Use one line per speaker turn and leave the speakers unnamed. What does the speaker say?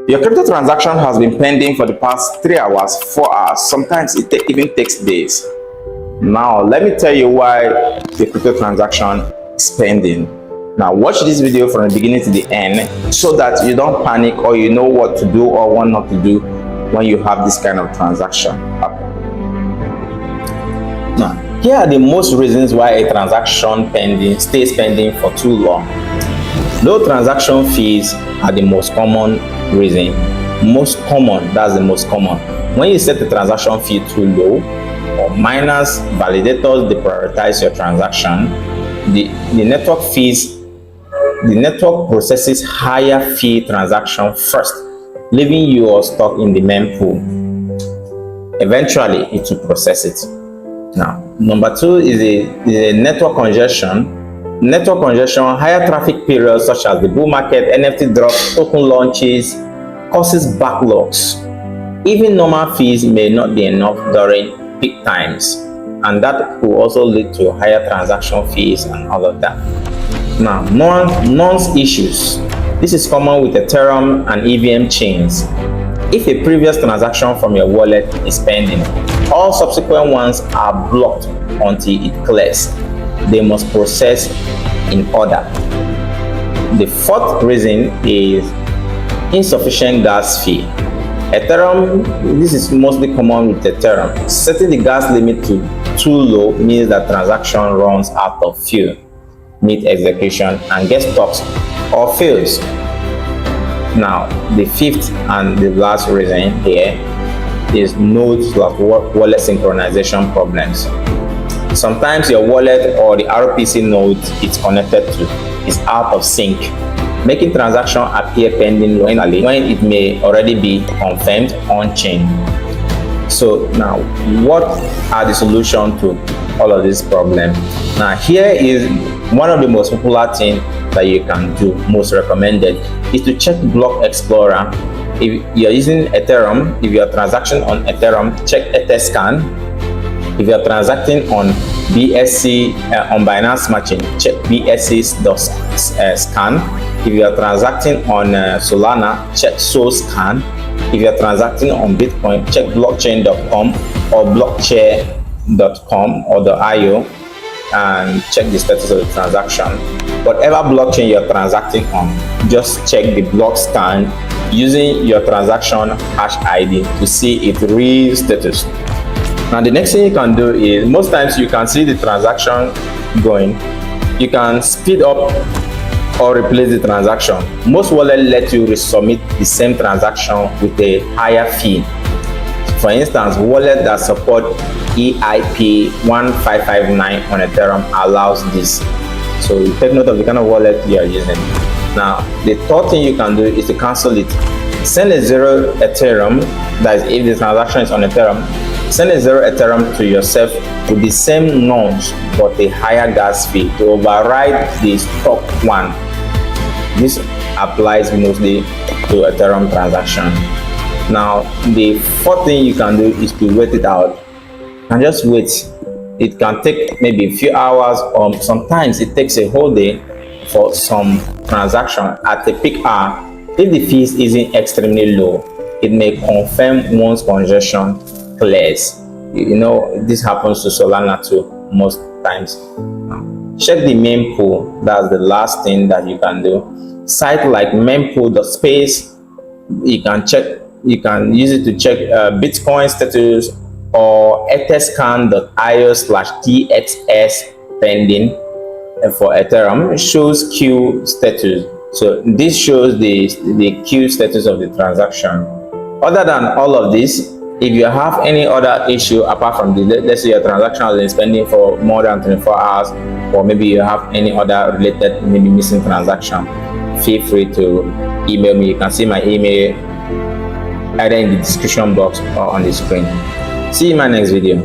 Your crypto transaction has been pending for the past 3 hours, 4 hours, sometimes it even takes days. Now, let me tell you why the crypto transaction is pending. Now, watch this video from the beginning to the end so that you don't panic or you know what to do or what not to do when you have this kind of transaction happen. Now, here are the most reasons why a transaction stays pending for too long. Low transaction fees are the most common reason. That's the most common. When you set the transaction fee too low, or miners, validators, they prioritize your transaction, the network processes higher fee transaction first, leaving you stuck in the mempool. Eventually, it will process it. Now, number two is a network congestion. Network congestion, higher traffic periods such as the bull market, NFT drops, token launches, causes backlogs. Even normal fees may not be enough during peak times, and that will also lead to higher transaction fees and all of that. Now, nonce issues. This is common with Ethereum and EVM chains. If a previous transaction from your wallet is pending, all subsequent ones are blocked until it clears. They must process in order. The fourth reason is insufficient gas fee. Ethereum, this is mostly common with Ethereum. Setting the gas limit to too low means that transaction runs out of fuel mid-execution and gets stuck or fails. Now, the fifth and the last reason here is node/wallet synchronization problems. Sometimes your wallet or the RPC node it's connected to is out of sync, making transaction appear pending when it may already be confirmed on-chain. So now, what are the solutions to all of these problems? Now, here is one of the most popular things that you can do, most recommended, is to check Block Explorer. If you're using Ethereum, if you're transacting on Ethereum, check Etherscan. If you're transacting on BSC on Binance Smart Chain, check BSC.scan. If you are transacting on Solana, check SolScan. If you are transacting on Bitcoin, check blockchain.com or blockchain.com or .io and check the status of the transaction. Whatever blockchain you are transacting on, just check the block scan using your transaction hash ID to see its real status. Now, the next thing you can do is, most times you can see the transaction going. You can speed up or replace the transaction. Most wallets let you resubmit the same transaction with a higher fee. For instance, wallet that support EIP 1559 on Ethereum allows this. So you take note of the kind of wallet you are using. Now, the third thing you can do is to cancel it. Send a 0 Ethereum, that is if the transaction is on Ethereum, send a 0 Ethereum to yourself with the same nonce but a higher gas fee to override the stock one. This applies mostly to Ethereum transaction. Now, the fourth thing you can do is to wait it out and just wait. It can take maybe a few hours, or sometimes it takes a whole day for some transaction. At a peak hour, if the fees isn't extremely low, it may confirm once congestion clears. You know, this happens to Solana too most times. Check the mempool. That's the last thing that you can do. Site like mempool.space, you can use it to check Bitcoin status, or etherscan.io/TXS pending for Ethereum. It shows queue status. So this shows the queue status of the transaction. Other than all of this, if you have any other issue apart from let's say your transaction has been pending for more than 24 hours, or maybe you have any other related, maybe missing transaction, feel free to email me. You can see my email either in the description box or on the screen. See you in my next video.